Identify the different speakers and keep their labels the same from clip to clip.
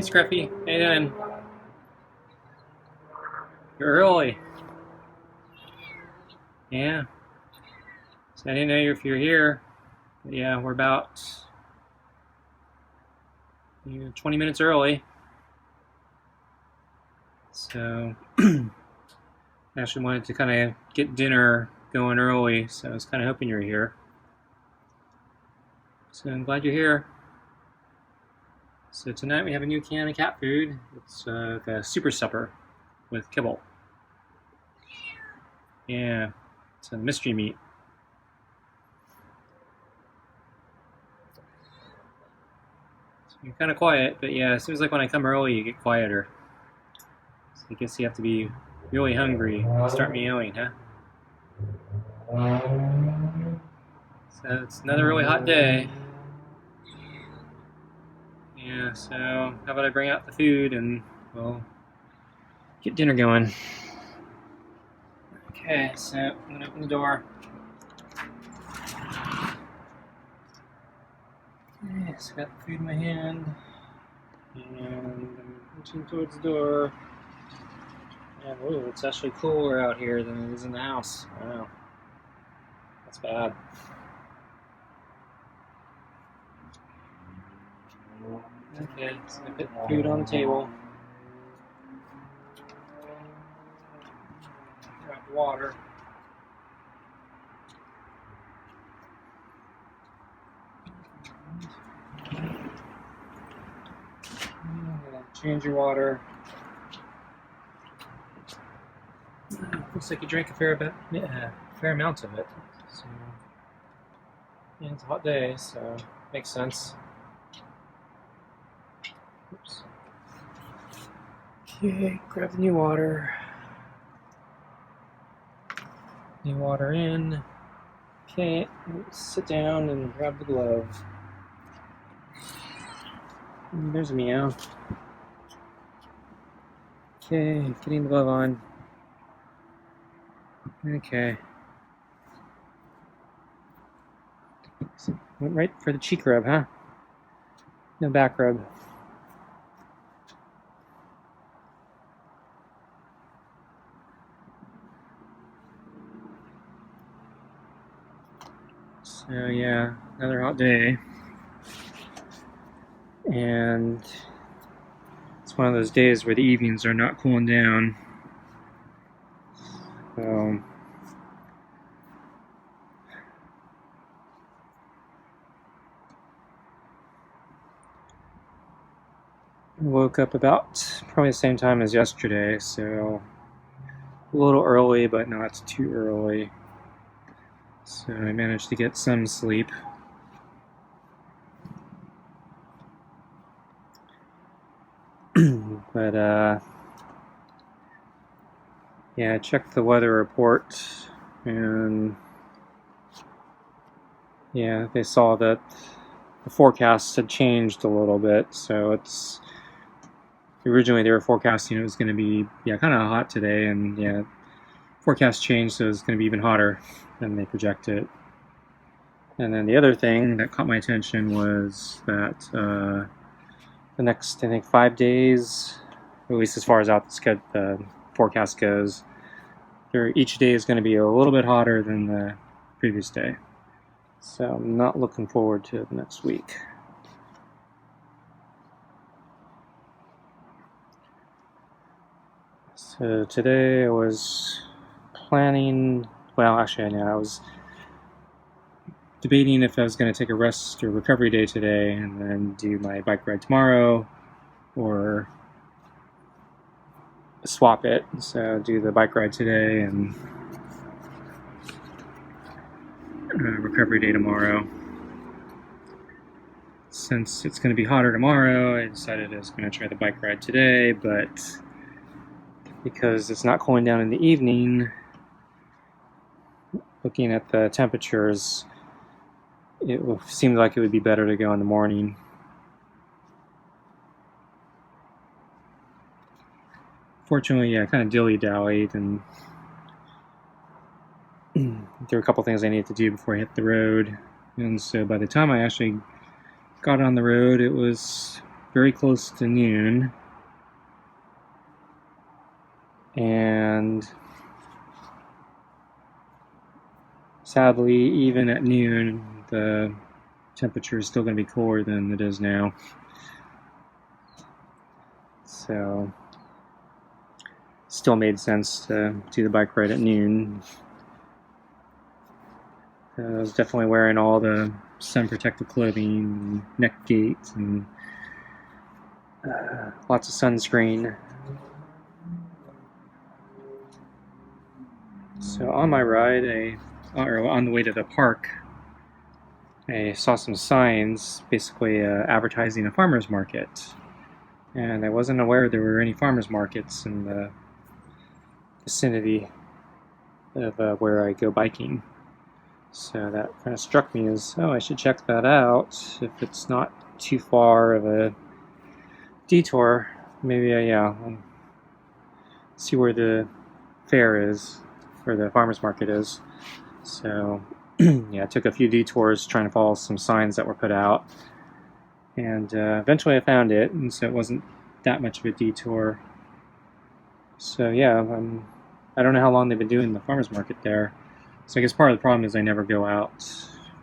Speaker 1: Scruffy, how you doing? You're early. Yeah. So I didn't know if you're here. But yeah, we're about 20 minutes early. So I actually wanted to kind of get dinner going early, so I was kind of hoping you were here. So I'm glad you're here. So tonight we have a new can of cat food. It's the super supper with kibble. Yeah, it's a mystery meat. So you're kind of quiet, but yeah, it seems like when I come early you get quieter. So I guess you have to be really hungry to start meowing, huh? So it's another really hot day. Yeah, so how about I bring out the food and we'll get dinner going. Okay, so I'm gonna open the door. Okay, so I got the food in my hand and I'm reaching towards the door. And ooh, it's actually cooler out here than it is in the house. Wow, that's bad. Okay, so I put the food on the table. Grab water. Change your water. Looks like you drank a fair amount of it. So, yeah, it's a hot day, so makes sense. Oops. Okay, grab the new water. New water in. Okay, sit down and grab the glove. There's a meow. Okay, getting the glove on. Okay. Went right for the cheek rub, huh? No back rub. So yeah, another hot day. And it's one of those days where the evenings are not cooling down. So I woke up about probably the same time as yesterday, so a little early, but not too early. So I managed to get some sleep. But yeah, I checked the weather report and yeah, they saw that the forecast had changed a little bit. So it's originally they were forecasting it was going to be kind of hot today, and yeah, forecast changed, so it's going to be even hotter than they projected. And then the other thing that caught my attention was that the next, I think, 5 days, or at least as far as out the forecast goes, each day is going to be a little bit hotter than the previous day. So I'm not looking forward to the next week. So today I was planning, well, actually, I was debating if I was going to take a rest or recovery day today and then do my bike ride tomorrow, or swap it. So do the bike ride today and recovery day tomorrow. Since it's going to be hotter tomorrow, I decided I was going to try the bike ride today, but because it's not cooling down in the evening, looking at the temperatures, it seemed like it would be better to go in the morning. Fortunately, I kind of dilly-dallied, and there were a couple things I needed to do before I hit the road. And so by the time I actually got on the road, it was very close to noon, and sadly, even at noon, the temperature is still going to be cooler than it is now. So, still made sense to do the bike ride at noon. I was definitely wearing all the sun protective clothing, neck gates, and lots of sunscreen. So on my ride, or on the way to the park, I saw some signs basically advertising a farmer's market. And I wasn't aware there were any farmer's markets in the vicinity of where I go biking. So that kind of struck me as, oh, I should check that out. If it's not too far of a detour, maybe I'll see where the fair is, where the farmer's market is. So yeah, I took a few detours trying to follow some signs that were put out, and eventually I found it, and so it wasn't that much of a detour. So yeah, I don't know how long they've been doing the farmer's market there. So I guess part of the problem is I never go out,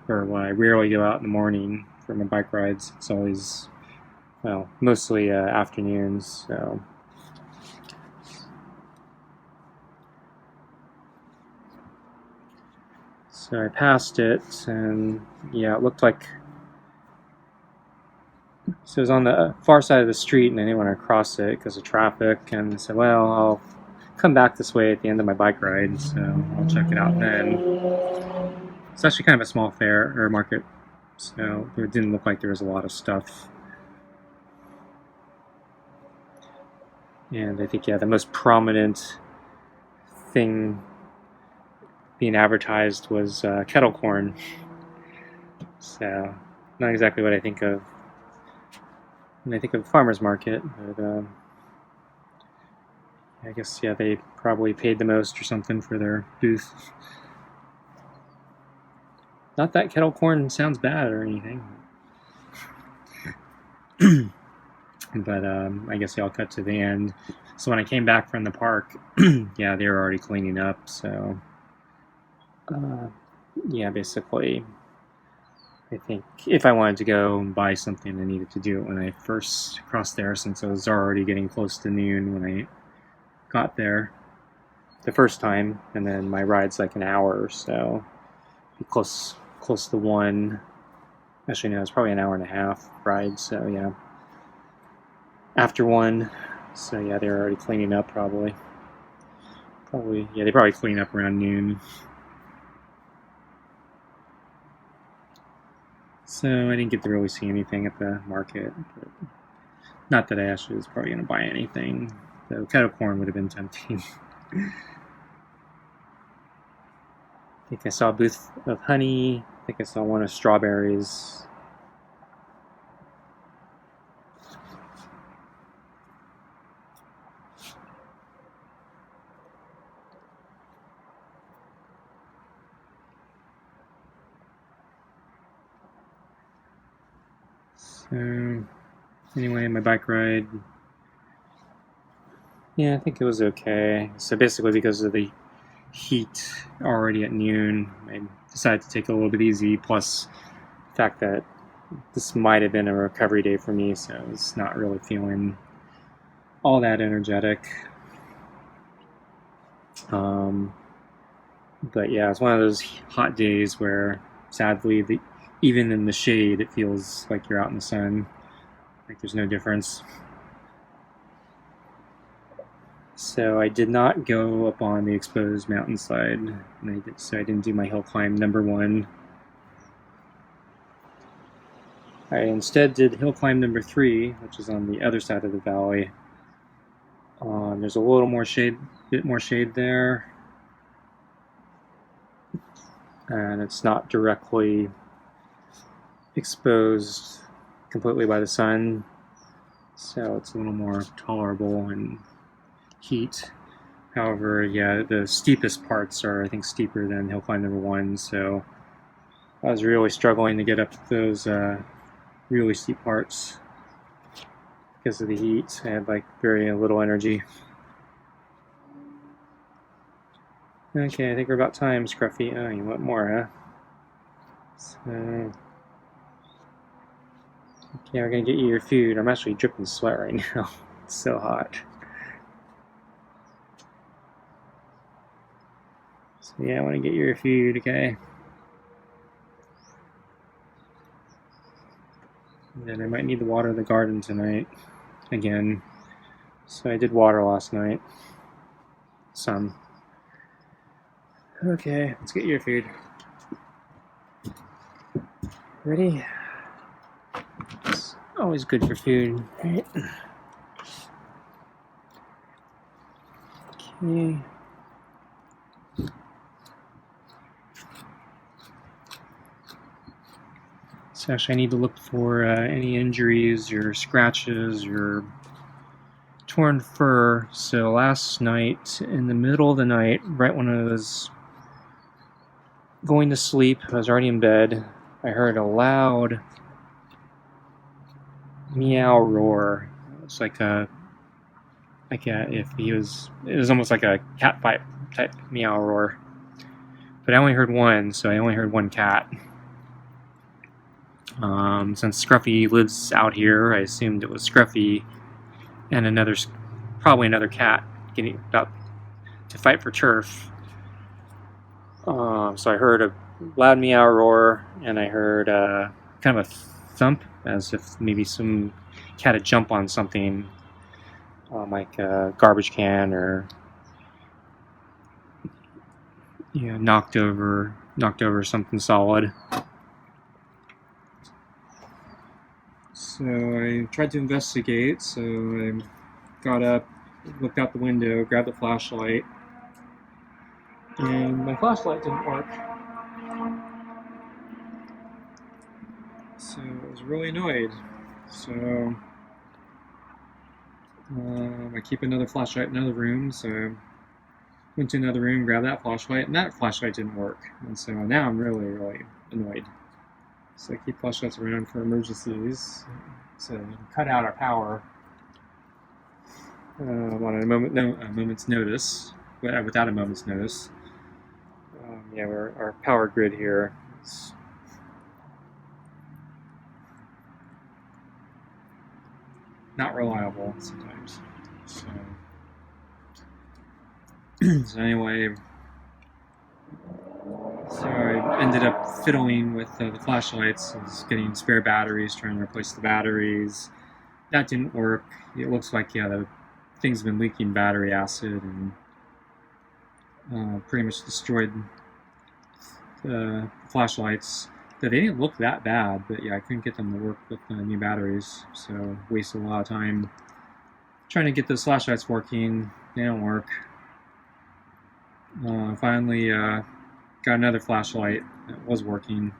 Speaker 1: or well, I rarely go out in the morning for my bike rides. It's always, well, mostly afternoons. So I passed it, and yeah, it looked like, so it was on the far side of the street, and I didn't want to cross it because of traffic, and I said, well, I'll come back this way at the end of my bike ride, so I'll check it out then. It's actually kind of a small fair, or market, so it didn't look like there was a lot of stuff. And I think, yeah, the most prominent thing being advertised was kettle corn. So, not exactly what I think of when I think of farmer's market, but I guess, yeah, they probably paid the most or something for their booth. Not that kettle corn sounds bad or anything. But I guess I'll cut to the end. So when I came back from the park, yeah, they were already cleaning up. So, yeah, basically, I think if I wanted to go and buy something, I needed to do it when I first crossed there, since it was already getting close to noon when I got there the first time, and then my ride's like an hour or so, close to 1. Actually, no, it's probably an hour and a half ride. So yeah, after 1. So yeah, they're already cleaning up probably. Yeah, they probably clean up around noon. So I didn't get to really see anything at the market. But not that I actually was probably going to buy anything. Though kettle corn would have been tempting. I think I saw a booth of honey. I think I saw one of strawberries. So anyway, my bike ride, yeah, I think it was okay. So basically, because of the heat already at noon, I decided to take it a little bit easy, plus the fact that this might have been a recovery day for me, so I was not really feeling all that energetic. But yeah, it's one of those hot days where, sadly, even in the shade, it feels like you're out in the sun. Like there's no difference. So I did not go up on the exposed mountainside, so I didn't do my hill climb number 1. I instead did hill climb number 3, which is on the other side of the valley. There's a little more shade, bit more shade there, and it's not directly exposed completely by the sun, so it's a little more tolerable in heat. However, yeah, the steepest parts are, I think, steeper than hill climb number 1, so I was really struggling to get up those really steep parts. because of the heat. I had like very little energy. Okay, I think we're about time, Scruffy. Oh, you want more, huh? So, okay, we're gonna get you your food. I'm actually dripping sweat right now. It's so hot. So yeah, I want to get you your food, okay? And then I might need to water the garden tonight again. So I did water last night. Some. Okay, let's get your food. Ready? It's always good for food, right? Okay. So actually I need to look for any injuries or scratches or torn fur. So last night, in the middle of the night, right when I was going to sleep, I was already in bed, I heard a loud meow roar. It's like a it was almost like a cat fight type meow roar. But I only heard one, so I only heard one cat. Since Scruffy lives out here, I assumed it was Scruffy and probably another cat getting about to fight for turf. So I heard a loud meow roar, and I heard kind of a thump, as if maybe some cat had jumped on something, like a garbage can, or knocked over something solid. So I tried to investigate. So I got up, looked out the window, grabbed the flashlight, and my flashlight didn't work. So I was really annoyed. So I keep another flashlight in another room. So I went to another room, grabbed that flashlight, and that flashlight didn't work. And so now I'm really, really annoyed. So I keep flashlights around for emergencies. So cut out our power on a moment's notice. Without a moment's notice. Our power grid here is not reliable sometimes. So anyway, so I ended up fiddling with the flashlights. I was getting spare batteries, trying to replace the batteries. That didn't work. It looks like the thing's been leaking battery acid and pretty much destroyed the flashlights. They didn't look that bad, but I couldn't get them to work with new batteries, so wasted a lot of time trying to get those flashlights working. They don't work. Finally got another flashlight that was working.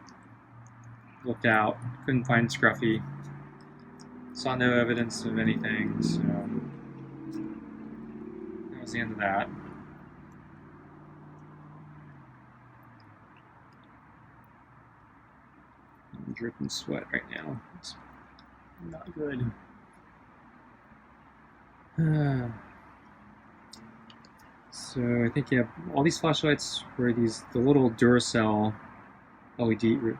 Speaker 1: Looked out, couldn't find Scruffy. Saw no evidence of anything, so that was the end of that. I'm dripping sweat right now. It's not good. So I think all these flashlights were the little Duracell LED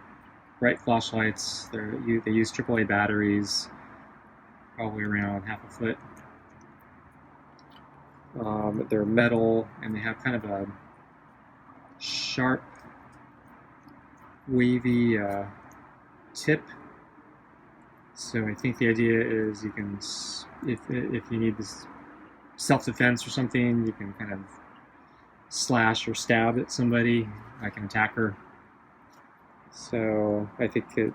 Speaker 1: bright flashlights. They use AAA batteries, probably around half a foot. They're metal, and they have kind of a sharp, wavy tip. So I think the idea is you can, if you need this self-defense or something, you can kind of slash or stab at somebody, like an attacker. So I think the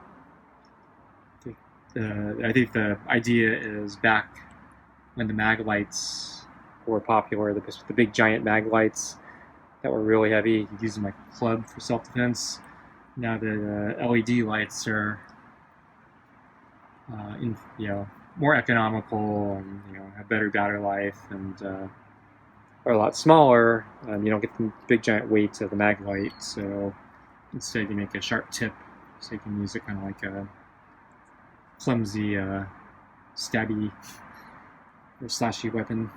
Speaker 1: idea is back when the mag lights were popular, the big giant mag lights that were really heavy, you could use them like a club for self-defense. Now the LED lights are more economical and have better battery life and are a lot smaller. You don't get the big giant weight of the mag light, so instead you make a sharp tip, so you can use it kind of like a clumsy stabby or slashy weapon.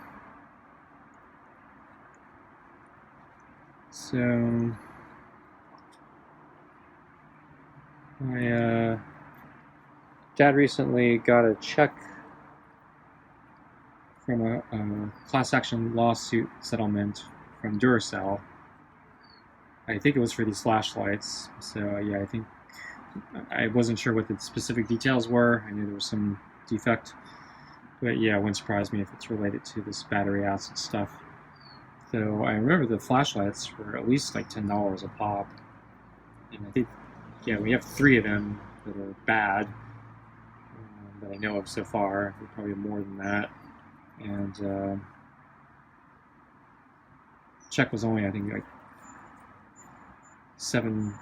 Speaker 1: So my dad recently got a check from a class action lawsuit settlement from Duracell. I think it was for these flashlights. So yeah, I think I wasn't sure what the specific details were. I knew there was some defect, but yeah, it wouldn't surprise me if it's related to this battery acid stuff. So I remember the flashlights were at least like $10 a pop, and I think yeah, we have 3 of them that are bad that I know of so far. Probably more than that, and check was only I think like $7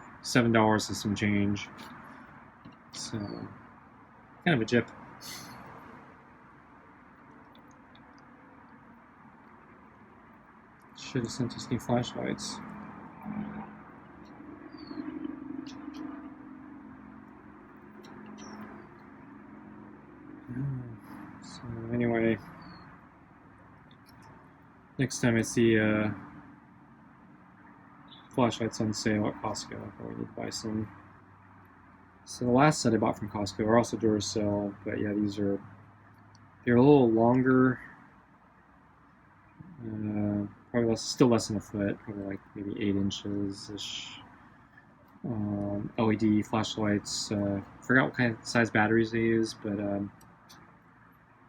Speaker 1: and some change. So kind of a jip. Should have sent us new flashlights. So anyway, next time I see flashlights on sale at Costco, I'll probably need to buy some. So the last set I bought from Costco are also Duracell, but yeah, they're a little longer. Probably still less than a foot, probably like maybe 8 inches ish. LED flashlights. Forgot what kind of size batteries they use, but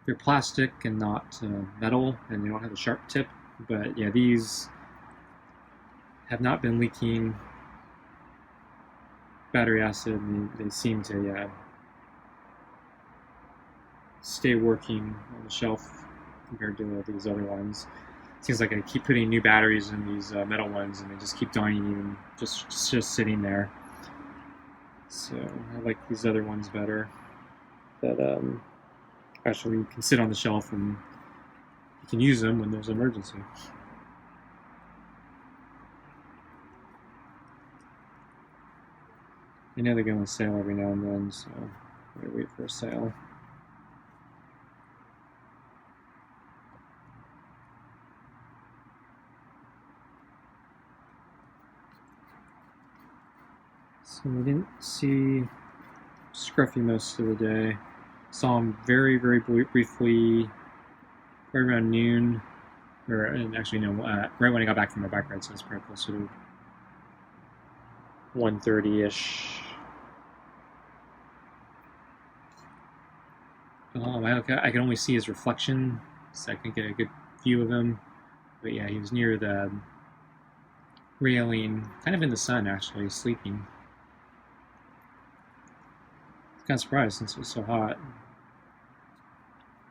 Speaker 1: they're plastic and not metal, and they don't have a sharp tip. But yeah, these have not been leaking battery acid, and they seem to stay working on the shelf compared to these other ones. Seems like I keep putting new batteries in these metal ones, and they just keep dying, even just sitting there. So I like these other ones better. That actually can sit on the shelf and you can use them when there's an emergency. I know they go on sale every now and then, so I'm gonna wait for a sale. So we didn't see Scruffy most of the day. Saw him very, very briefly, right around noon, or actually no, right when I got back from my bike ride, so it's probably closer to 1:30-ish. I can only see his reflection, so I can get a good view of him. But yeah, he was near the railing, kind of in the sun actually, sleeping. Kind of surprised since it was so hot.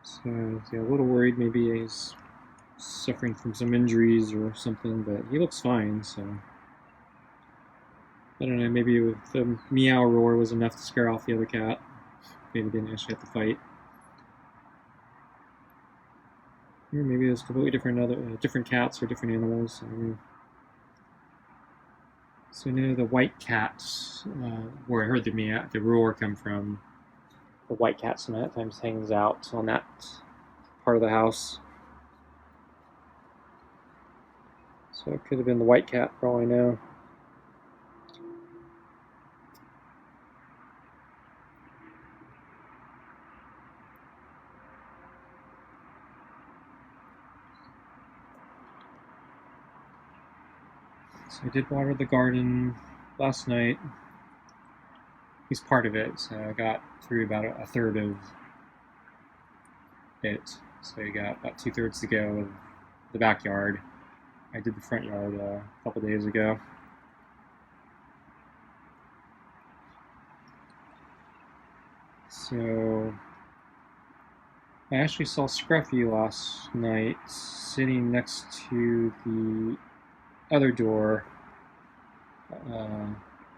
Speaker 1: So yeah, a little worried maybe he's suffering from some injuries or something, but he looks fine, so I don't know, maybe with the meow roar was enough to scare off the other cat. Maybe didn't actually have to fight. Or maybe there's completely different cats or different animals. I don't know. So now the white cat, where I heard the roar come from, the white cat sometimes hangs out on that part of the house. So it could have been the white cat for all I know. So I did water the garden last night. At least part of it, so I got through about a third of it. So I got about 2/3 to go of the backyard. I did the front yard a couple days ago. So I actually saw Scruffy last night sitting next to the other door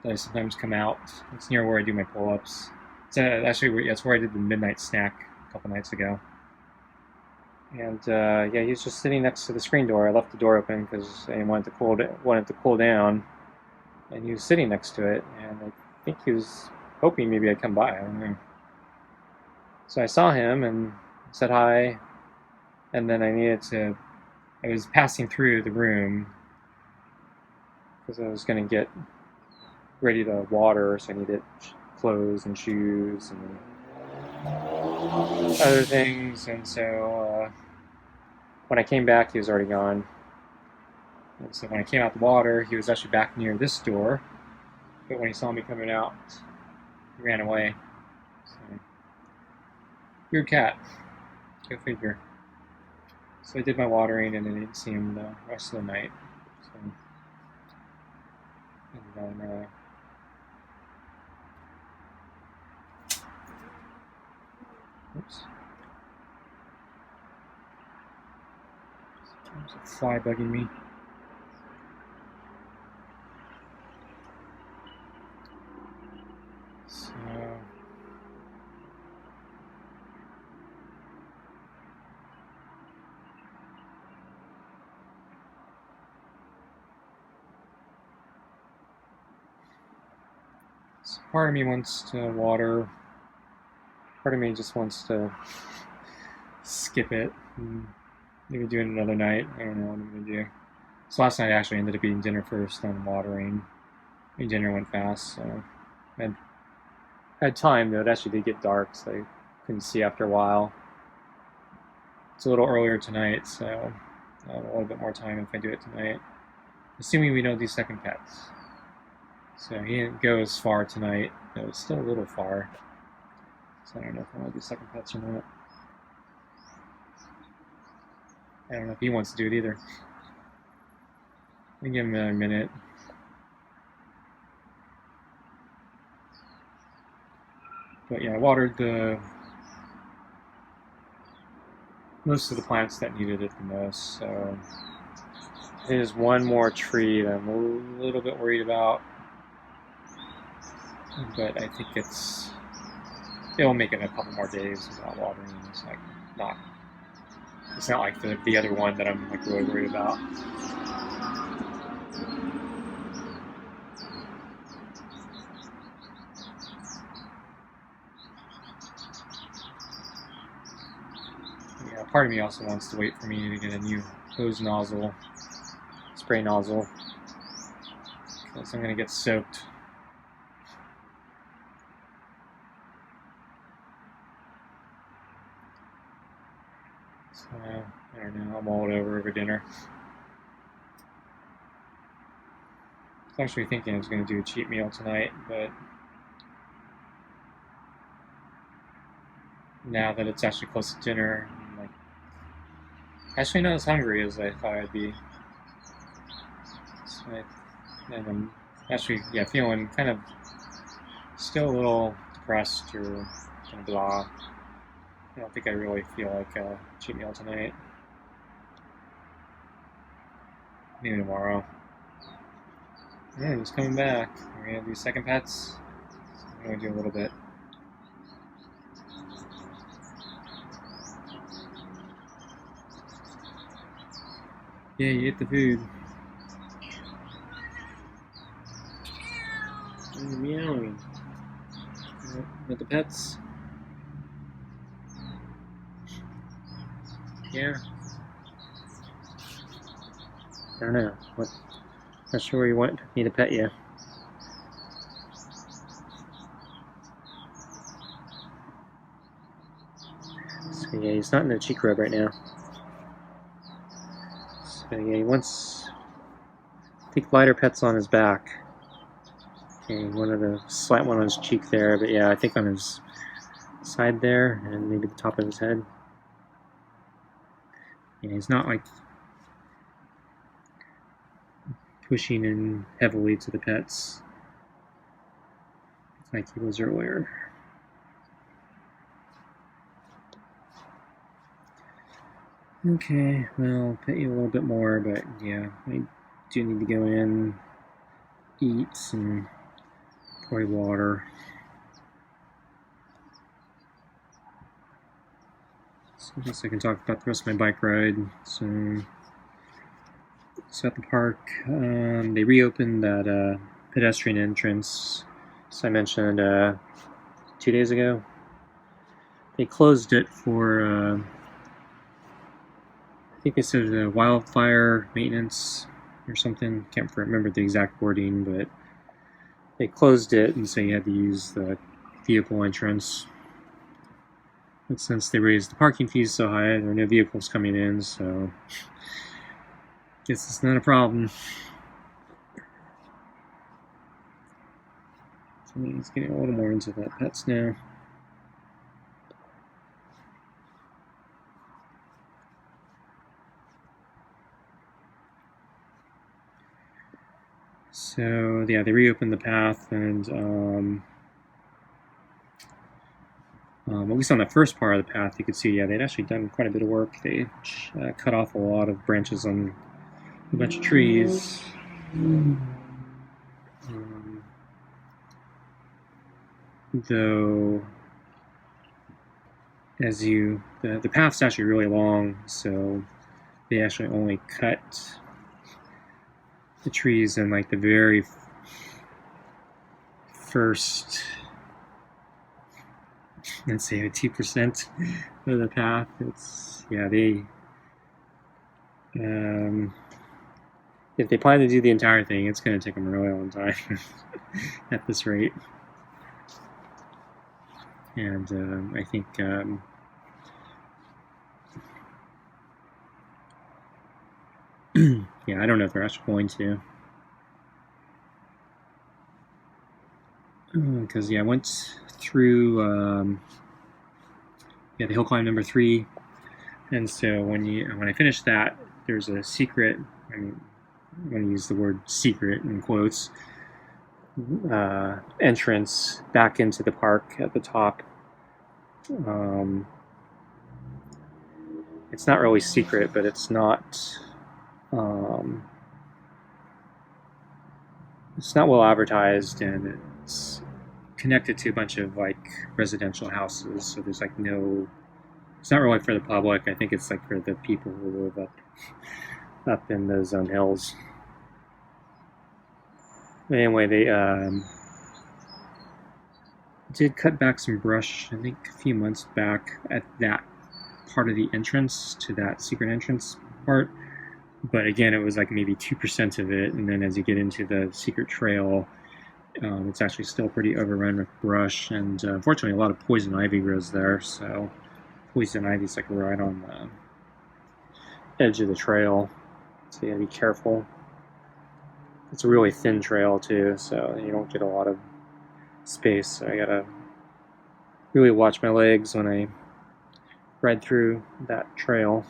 Speaker 1: that I sometimes come out. It's near where I do my pull-ups. Actually, that's where I did the midnight snack a couple nights ago. And yeah, he was just sitting next to the screen door. I left the door open because I wanted to cool down, and he was sitting next to it. And I think he was hoping maybe I'd come by. I don't know. So I saw him and said hi, and then I was passing through the room because I was going to get ready to water, so I needed clothes and shoes and other things, and so when I came back, he was already gone. And so when I came out the water, he was actually back near this door, but when he saw me coming out, he ran away. So, weird cat. Go figure. So I did my watering, and I didn't see him the rest of the night. So, and then, oops. There's a fly bugging me. So, part of me wants to water. Part of me just wants to skip it and maybe do it another night. I don't know what I'm gonna do. So last night I actually ended up eating dinner first, then watering. Dinner went fast, so I had time, though. It actually did get dark, so I couldn't see after a while. It's a little earlier tonight, so I'll have a little bit more time if I do it tonight. Assuming we don't do second pets. So he didn't go as far tonight, though it's still a little far. So I don't know if I want to do second pets or not. I don't know if he wants to do it either. Let me give him another minute. But yeah, I watered most of the plants that needed it the most. So there's one more tree that I'm a little bit worried about, but I think it'll make it a couple more days without watering. It's not like the other one that I'm like really worried about. Yeah, part of me also wants to wait for me to get a new hose nozzle, spray nozzle, because I'm going to get soaked. So, I don't know, I'll mull it over dinner. I was actually thinking I was going to do a cheat meal tonight, but now that it's actually close to dinner, I'm like, actually not as hungry as I thought I'd be. So and I'm actually, feeling kind of still a little depressed or kind of blah. I don't think I really feel like a cheat meal tonight. Maybe tomorrow. Alright, he's coming back. We're gonna do second pets. So I'm gonna do a little bit. Yeah, you get the food. Meowing. With the pets. Yeah. I don't know. Not sure where you want me to pet you. So yeah, he's not in the cheek rub right now. So yeah, he wants, I think, lighter pets on his back. Okay, one of the slight one on his cheek there, but yeah, I think on his side there, and maybe the top of his head. Yeah, he's not like pushing in heavily to the pets like he was earlier. Okay, well, I'll pet you a little bit more, but yeah, I do need to go in, eat, and pour water. So I guess I can talk about the rest of my bike ride. So at the park, they reopened that pedestrian entrance, as I mentioned 2 days ago. they closed it for I think they said wildfire maintenance or something. Can't remember the exact wording, but they closed it, and so you had to use the vehicle entrance. But since they raised the parking fees so high, there are no vehicles coming in, so I guess it's not a problem. So he's getting a little more into that pets now. So yeah, they reopened the path, and at least on the first part of the path, you could see, yeah, they'd actually done quite a bit of work. They cut off a lot of branches on a bunch of trees. Though, as the path's actually really long, so they actually only cut the trees in like the very first, let's say 2% of the path. It's, yeah, they if they plan to do the entire thing, it's going to take them a really long time at this rate. And I think yeah, I don't know if they're actually going to. Because yeah, I went through the hill climb number 3, and so when I finished that, there's a secret. I mean, I'm going to use the word secret in quotes. Entrance back into the park at the top. It's not really secret, but it's not well advertised, and it's connected to a bunch of like residential houses. So there's like it's not really for the public. I think it's like for the people who live up in those hills. Anyway, they did cut back some brush, I think a few months back, at that part of the entrance to that secret entrance part. But again, it was like maybe 2% of it, and then as you get into the secret trail, it's actually still pretty overrun with brush, and unfortunately a lot of poison ivy grows there, so poison ivy's like right on the edge of the trail, so you gotta be careful. It's a really thin trail too, so you don't get a lot of space, so I gotta really watch my legs when I ride through that trail.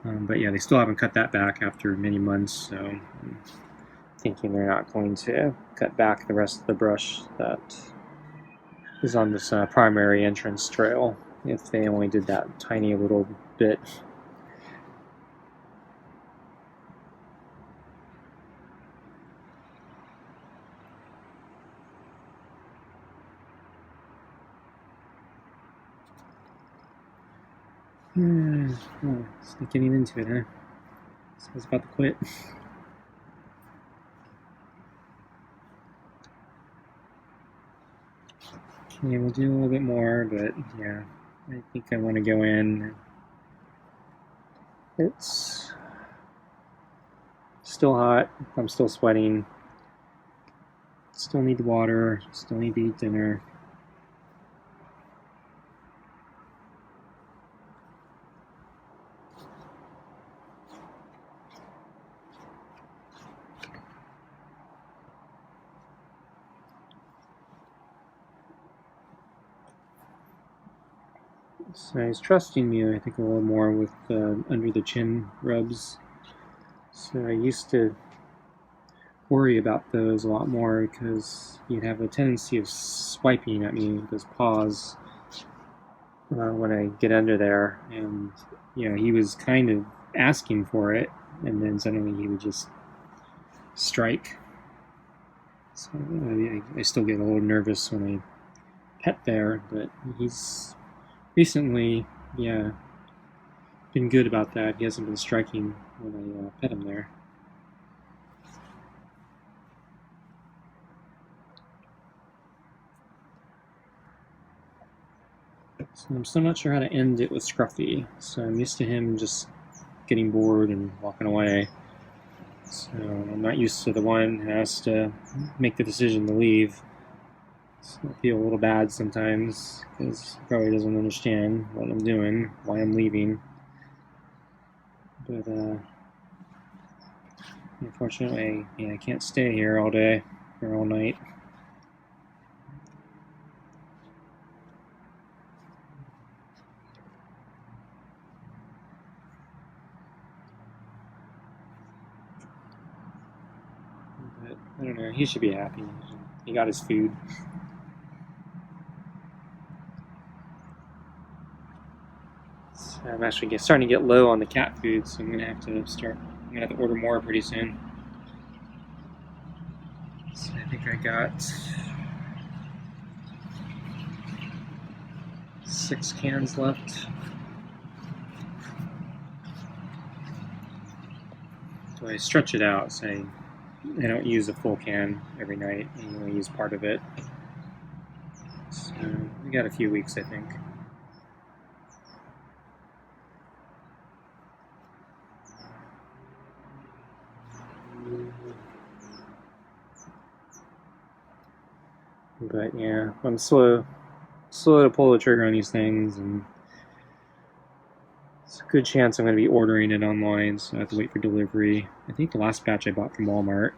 Speaker 1: But yeah, they still haven't cut that back after many months, so I'm thinking they're not going to cut back the rest of the brush that is on this primary entrance trail if they only did that tiny little bit. It's not getting into it, huh? So I was about to quit. Okay, we'll do a little bit more, but yeah, I think I want to go in. It's still hot. I'm still sweating. Still need water. Still need to eat dinner. So he's trusting me, I think, a little more with under the chin rubs. So I used to worry about those a lot more because he'd have a tendency of swiping at me with his paws when I get under there, and he was kind of asking for it, and then suddenly he would just strike. So I still get a little nervous when I pet there, but he's recently, been good about that. He hasn't been striking when I pet him there. So I'm still not sure how to end it with Scruffy. So I'm used to him just getting bored and walking away. So I'm not used to the one who has to make the decision to leave. So I feel a little bad sometimes because he probably doesn't understand what I'm doing, why I'm leaving. But unfortunately, yeah, I can't stay here all day or all night. But I don't know, he should be happy. He got his food. So I'm actually starting to get low on the cat food, so I'm gonna have to order more pretty soon. So I think I got 6 cans left. So I stretch it out, so I don't use a full can every night. I only use part of it. So we got a few weeks, I think. But yeah, I'm slow to pull the trigger on these things, and it's a good chance I'm going to be ordering it online, so I have to wait for delivery. I think the last batch I bought from Walmart,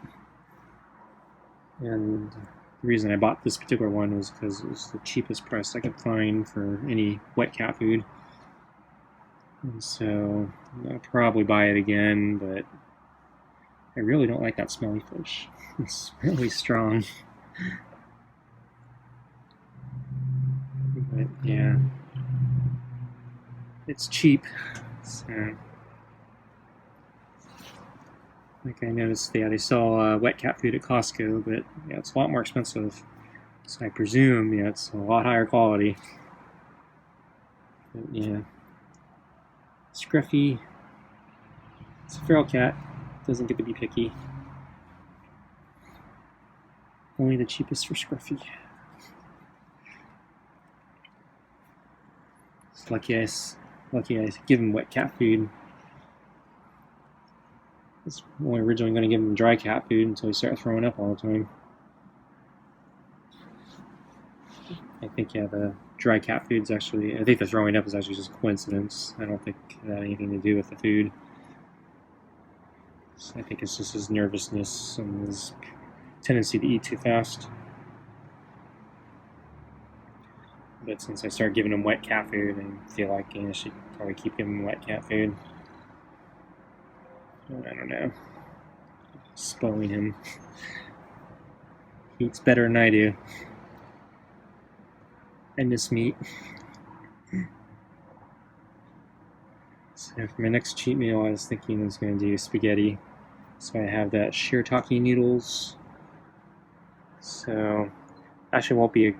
Speaker 1: and the reason I bought this particular one was because it was the cheapest price I could find for any wet cat food. And so I'll probably buy it again, but I really don't like that smelly fish. It's really strong. But yeah, it's cheap. So, like I noticed, yeah, they sell wet cat food at Costco, but yeah, it's a lot more expensive. So I presume, yeah, it's a lot higher quality. But yeah, Scruffy. It's a feral cat. Doesn't get to be picky. Only the cheapest for Scruffy. It's lucky I give him wet cat food. I was only originally going to give him dry cat food until he started throwing up all the time. I think, yeah, the dry cat food's actually, I think the throwing up is actually just a coincidence. I don't think it had anything to do with the food. So I think it's just his nervousness and his tendency to eat too fast. But since I started giving him wet cat food, I feel like I should probably keep giving him wet cat food. I don't know. Spoiling him. He eats better than I do. I miss meat. So for my next cheat meal, I was thinking I was going to do spaghetti. So I have that shiitake noodles. So actually won't be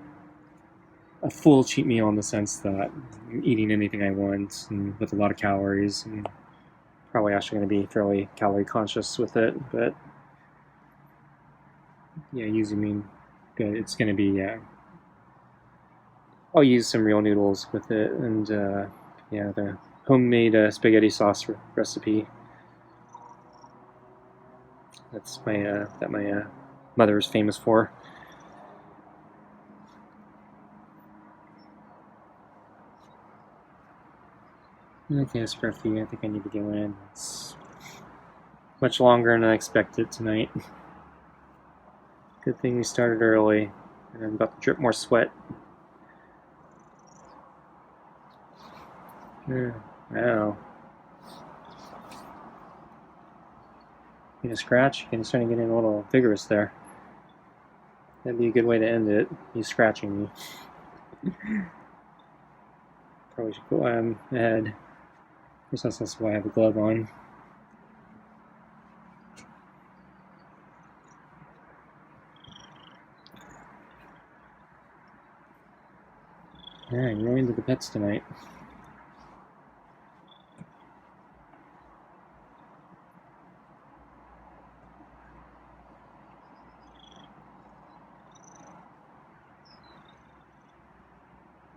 Speaker 1: a full cheat meal in the sense that I'm eating anything I want and with a lot of calories, and probably actually going to be fairly calorie conscious with it. But yeah, it's going to be I'll use some real noodles with it, and yeah, the homemade spaghetti sauce recipe. That's my mother is famous for. Okay, Scruffy, I think I need to go in. It's much longer than I expected tonight. Good thing we started early, and I'm about to drip more sweat. Wow. You gonna scratch? You're starting to get a little vigorous there. That'd be a good way to end it. You scratching me. Probably should go ahead. Of course, that's why I have a glove on. Alright, we're into the pets tonight.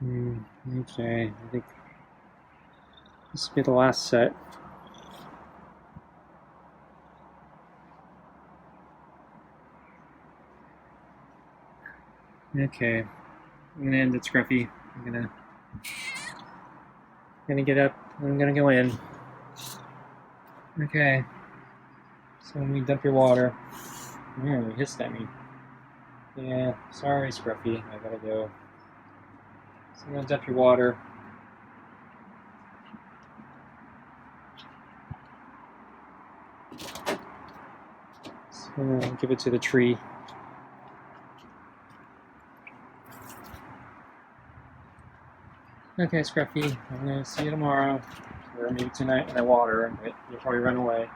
Speaker 1: Okay, I think this will be the last set. Okay, I'm gonna end it, Scruffy. I'm gonna get up. I'm gonna go in. Okay. So let me dump your water. You hissed at me. Yeah, sorry, Scruffy. I gotta go. So I'm gonna dump your water. So I'm gonna give it to the tree. Okay, Scruffy. I'm gonna see you tomorrow. Or maybe tonight when I water, but you'll probably run away.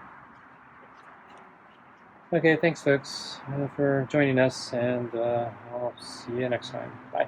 Speaker 1: Okay, thanks, folks, for joining us, and I'll see you next time. Bye.